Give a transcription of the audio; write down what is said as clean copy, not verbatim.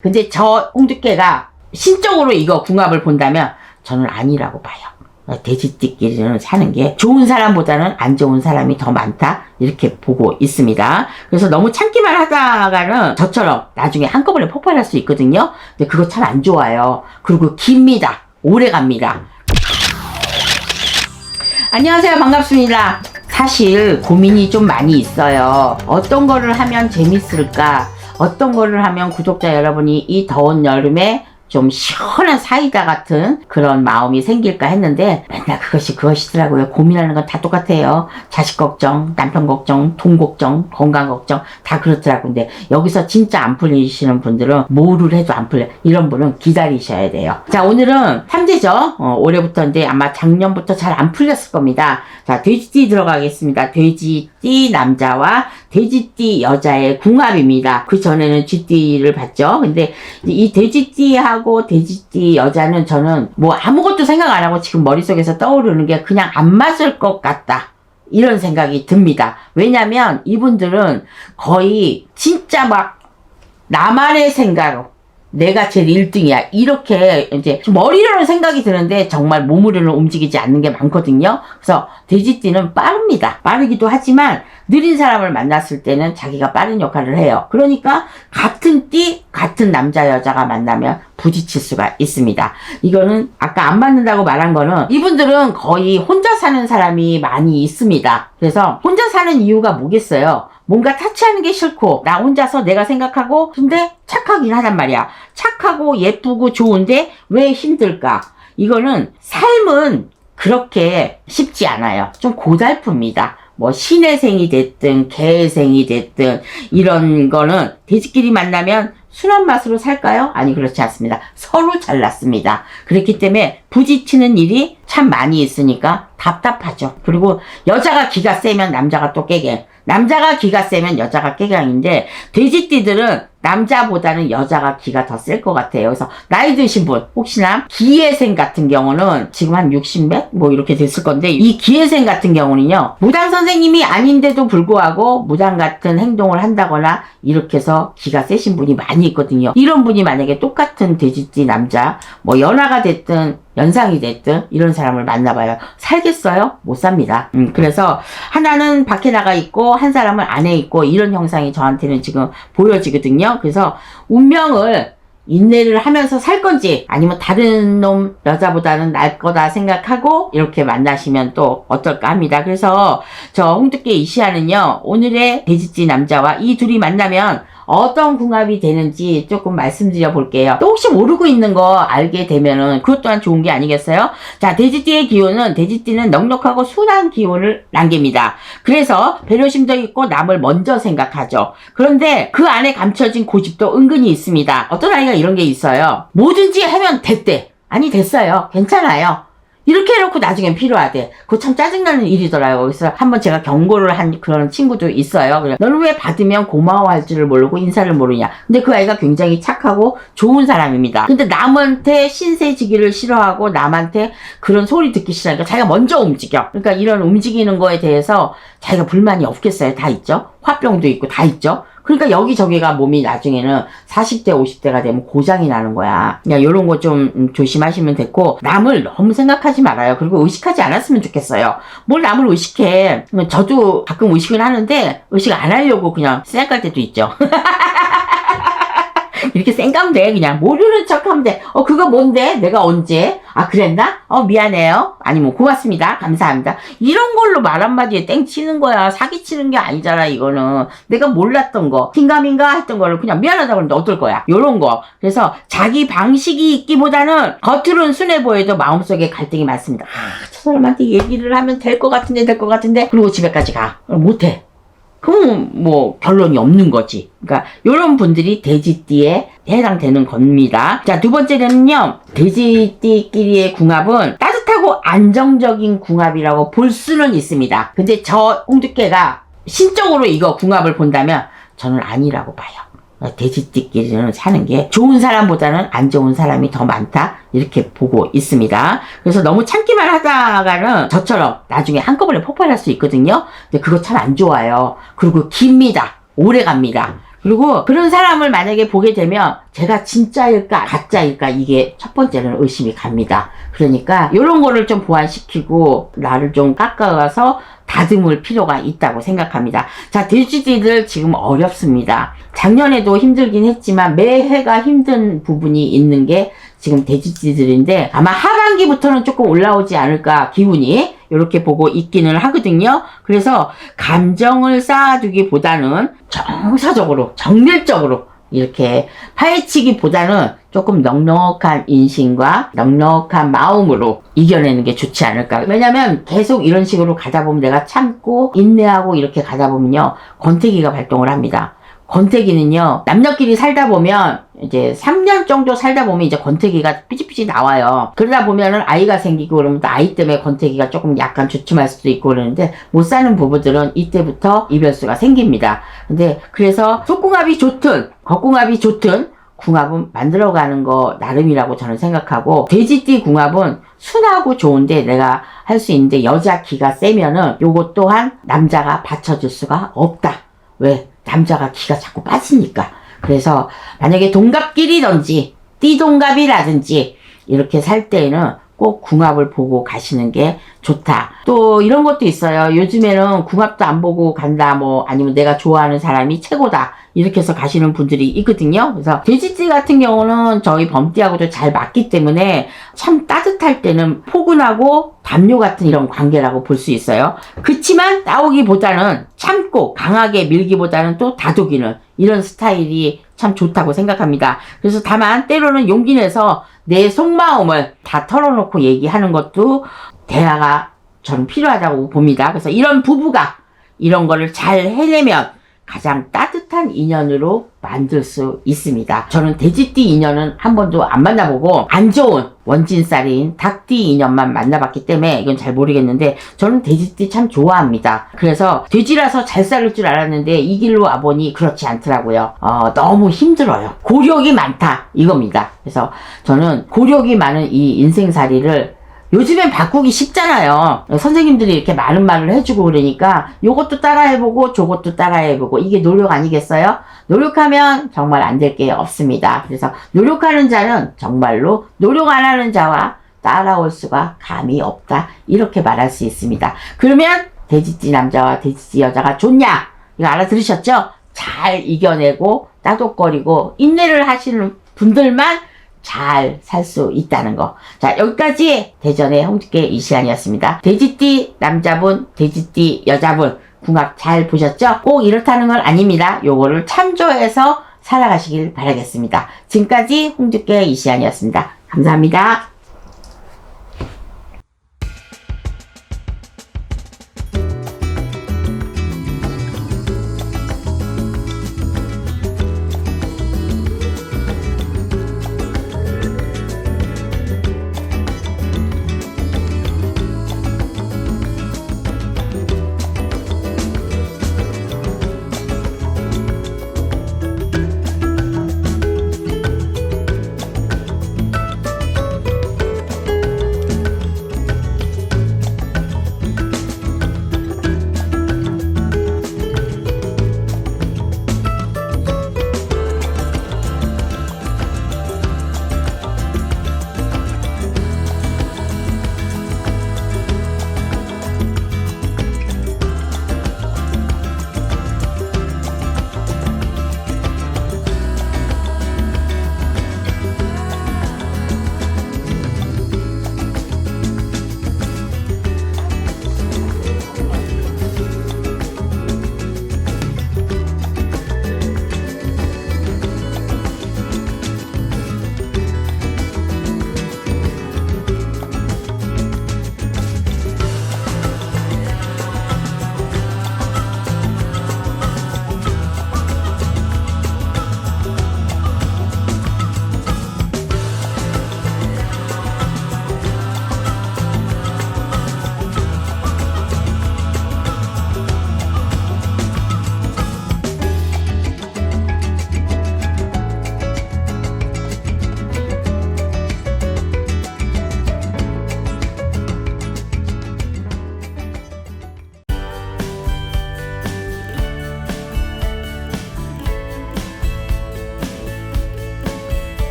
근데 저 홍두깨가 신적으로 이거 궁합을 본다면 저는 아니라고 봐요. 돼지띠끼리는 사는 게 좋은 사람보다는 안 좋은 사람이 더 많다 이렇게 보고 있습니다. 그래서 너무 참기만 하다가는 저처럼 나중에 한꺼번에 폭발할 수 있거든요. 근데 그거 참 안 좋아요. 그리고 깁니다. 오래 갑니다. 안녕하세요. 반갑습니다. 사실 고민이 좀 많이 있어요. 어떤 거를 하면 재밌을까? 어떤 거를 하면 구독자 여러분이 이 더운 여름에 좀 시원한 사이다 같은 그런 마음이 생길까 했는데 맨날 그것이더라고요. 고민하는 건 다 똑같아요. 자식 걱정, 남편 걱정, 돈 걱정, 건강 걱정 다 그렇더라고요. 근데 여기서 진짜 안 풀리시는 분들은 뭐를 해도 안 풀려. 이런 분은 기다리셔야 돼요. 자, 오늘은 3대죠. 올해부터인데 아마 작년부터 잘 안 풀렸을 겁니다. 자, 돼지띠 들어가겠습니다. 돼지띠 남자와 돼지띠 여자의 궁합입니다. 그 전에는 쥐띠를 봤죠. 근데 이 돼지띠하고 돼지띠 여자는 저는 뭐 아무것도 생각 안 하고 지금 머릿속에서 떠오르는 게 그냥 안 맞을 것 같다. 이런 생각이 듭니다. 왜냐면 이분들은 거의 진짜 막 나만의 생각으로 내가 제일 1등이야. 이렇게 이제 머리로는 생각이 드는데 정말 몸으로는 움직이지 않는 게 많거든요. 그래서 돼지띠는 빠릅니다. 빠르기도 하지만 느린 사람을 만났을 때는 자기가 빠른 역할을 해요. 그러니까 같은 띠, 같은 남자, 여자가 만나면 부딪힐 수가 있습니다. 이거는 아까 안 맞는다고 말한 거는 이분들은 거의 혼자 사는 사람이 많이 있습니다. 그래서 혼자 사는 이유가 뭐겠어요? 뭔가 타치하는 게 싫고 나 혼자서 내가 생각하고 근데 착하긴 하단 말이야. 착하고 예쁘고 좋은데 왜 힘들까? 이거는 삶은 그렇게 쉽지 않아요. 좀 고달픕니다. 뭐 신의 생이 됐든 개의 생이 됐든 이런 거는 돼지끼리 만나면 순한 맛으로 살까요? 아니 그렇지 않습니다. 서로 잘났습니다. 그렇기 때문에 부딪히는 일이 참 많이 있으니까 답답하죠. 그리고 여자가 기가 세면 남자가 또 깨갱, 남자가 기가 세면 여자가 깨갱인데 돼지띠들은 남자보다는 여자가 기가 더 셀 것 같아요. 그래서 나이 드신 분 혹시나 기예생 같은 경우는 지금 한 60몇? 뭐 이렇게 됐을 건데 이 기예생 같은 경우는요. 무당 선생님이 아닌데도 불구하고 무당 같은 행동을 한다거나 이렇게 해서 기가 세신 분이 많이 있거든요. 이런 분이 만약에 똑같은 돼지띠 남자 뭐 연하가 됐든 연상이 됐든 이런 사람을 만나봐요. 살겠어요? 못 삽니다. 그래서 하나는 밖에 나가 있고 한 사람은 안에 있고 이런 형상이 저한테는 지금 보여지거든요. 그래서 운명을 인내를 하면서 살 건지 아니면 다른 놈 여자보다는 날 거다 생각하고 이렇게 만나시면 또 어떨까 합니다. 그래서 저 홍두깨 이시아는요. 오늘의 돼지띠 남자와 이 둘이 만나면 어떤 궁합이 되는지 조금 말씀드려 볼게요. 또 혹시 모르고 있는 거 알게 되면은 그것 또한 좋은 게 아니겠어요? 자, 돼지띠의 기운은 돼지띠는 넉넉하고 순한 기운을 남깁니다. 그래서 배려심도 있고 남을 먼저 생각하죠. 그런데 그 안에 감춰진 고집도 은근히 있습니다. 어떤 아이가 이런 게 있어요. 뭐든지 하면 됐대. 아니 됐어요. 괜찮아요. 이렇게 해놓고 나중엔 필요하대. 그거 참 짜증나는 일이더라고요. 그래서 한번 제가 경고를 한 그런 친구도 있어요. 그래, 너는 왜 받으면 고마워할 줄을 모르고 인사를 모르냐. 근데 그 아이가 굉장히 착하고 좋은 사람입니다. 근데 남한테 신세지기를 싫어하고 남한테 그런 소리 듣기 싫으니까 자기가 먼저 움직여. 그러니까 이런 움직이는 거에 대해서 자기가 불만이 없겠어요. 다 있죠. 화병도 있고 다 있죠. 그러니까 여기저기가 몸이 나중에는 40대 50대가 되면 고장이 나는 거야. 그냥 이런 거 좀 조심하시면 됐고 남을 너무 생각하지 말아요. 그리고 의식하지 않았으면 좋겠어요. 뭘 남을 의식해. 저도 가끔 의식을 하는데 의식 안 하려고 그냥 생각할 때도 있죠. 이렇게 쌩까면 돼. 그냥 모르는 척하면 돼. 그거 뭔데? 내가 언제? 아 그랬나? 미안해요. 아니면 고맙습니다. 감사합니다. 이런 걸로 말 한마디에 땡치는 거야. 사기치는 게 아니잖아. 이거는 내가 몰랐던 거 긴가민가 했던 거를 그냥 미안하다고 그러는데 어떨 거야. 요런 거. 그래서 자기 방식이 있기보다는 겉으로는 순해 보여도 마음속에 갈등이 많습니다. 저 사람한테 얘기를 하면 될 것 같은데 그리고 집에까지 가. 못해. 그럼 뭐 결론이 없는 거지. 그러니까 이런 분들이 돼지띠에 해당되는 겁니다. 자, 두 번째는요. 돼지띠끼리의 궁합은 따뜻하고 안정적인 궁합이라고 볼 수는 있습니다. 근데 저 홍두깨가 신적으로 이거 궁합을 본다면 저는 아니라고 봐요. 돼지띠끼리는 사는 게 좋은 사람보다는 안 좋은 사람이 더 많다 이렇게 보고 있습니다. 그래서 너무 참기만 하다가는 저처럼 나중에 한꺼번에 폭발할 수 있거든요. 근데 그거 참 안 좋아요. 그리고 깁니다. 오래 갑니다. 그리고 그런 사람을 만약에 보게 되면 제가 진짜일까 가짜일까 이게 첫 번째는 의심이 갑니다. 그러니까 이런 거를 좀 보완시키고 나를 좀 깎아가서 다듬을 필요가 있다고 생각합니다. 자, 돼지띠들 지금 어렵습니다. 작년에도 힘들긴 했지만 매해가 힘든 부분이 있는 게 지금 돼지띠들인데 아마 하반기부터는 조금 올라오지 않을까 기분이 이렇게 보고 있기는 하거든요. 그래서 감정을 쌓아두기보다는 정서적으로 정밀적으로 이렇게 파헤치기보다는 조금 넉넉한 인심과 넉넉한 마음으로 이겨내는 게 좋지 않을까. 왜냐면 계속 이런 식으로 가다 보면 내가 참고 인내하고 이렇게 가다 보면요 권태기가 발동을 합니다. 권태기는요 남녀끼리 살다 보면 이제 3년 정도 살다 보면 이제 권태기가 삐질삐질 나와요. 그러다 보면은 아이가 생기고 그러면 또 아이 때문에 권태기가 조금 약간 주춤할 수도 있고 그러는데 못 사는 부부들은 이때부터 이별수가 생깁니다. 근데 그래서 속궁합이 좋든 겉궁합이 좋든 궁합은 만들어가는 거 나름이라고 저는 생각하고 돼지띠 궁합은 순하고 좋은데 내가 할 수 있는데 여자 기가 세면은 요것 또한 남자가 받쳐줄 수가 없다. 왜? 남자가 기가 자꾸 빠지니까. 그래서 만약에 동갑끼리든지 띠동갑이라든지 이렇게 살 때에는 꼭 궁합을 보고 가시는 게 좋다. 또 이런 것도 있어요. 요즘에는 궁합도 안 보고 간다 뭐 아니면 내가 좋아하는 사람이 최고다 이렇게 해서 가시는 분들이 있거든요. 그래서 돼지띠 같은 경우는 저희 범띠하고도 잘 맞기 때문에 참 따뜻할 때는 포근하고 담요 같은 이런 관계라고 볼 수 있어요. 그치만 싸우기보다는 참고 강하게 밀기보다는 또 다독이는 이런 스타일이 참 좋다고 생각합니다. 그래서 다만 때로는 용기 내서 내 속마음을 다 털어놓고 얘기하는 것도 대화가 저는 필요하다고 봅니다. 그래서 이런 부부가 이런 거를 잘 해내면 가장 따뜻한 인연으로 만들 수 있습니다. 저는 돼지띠 인연은 한 번도 안 만나보고 안 좋은 원진살인 닭띠 인연만 만나봤기 때문에 이건 잘 모르겠는데 저는 돼지띠 참 좋아합니다. 그래서 돼지라서 잘 살을 줄 알았는데 이 길로 와보니 그렇지 않더라고요. 너무 힘들어요. 고력이 많다 이겁니다. 그래서 저는 고력이 많은 이 인생살이를 요즘엔 바꾸기 쉽잖아요. 선생님들이 이렇게 많은 말을 해주고 그러니까 요것도 따라해보고 저것도 따라해보고 이게 노력 아니겠어요? 노력하면 정말 안 될 게 없습니다. 그래서 노력하는 자는 정말로 노력 안 하는 자와 따라올 수가 감이 없다 이렇게 말할 수 있습니다. 그러면 돼지띠 남자와 돼지띠 여자가 좋냐? 이거 알아들으셨죠? 잘 이겨내고 따독거리고 인내를 하시는 분들만 잘 살 수 있다는 거. 자, 여기까지 대전의 홍두깨 이시안이었습니다. 돼지띠 남자분, 돼지띠 여자분 궁합 잘 보셨죠? 꼭 이렇다는 건 아닙니다. 요거를 참조해서 살아가시길 바라겠습니다. 지금까지 홍두깨 이시안이었습니다. 감사합니다.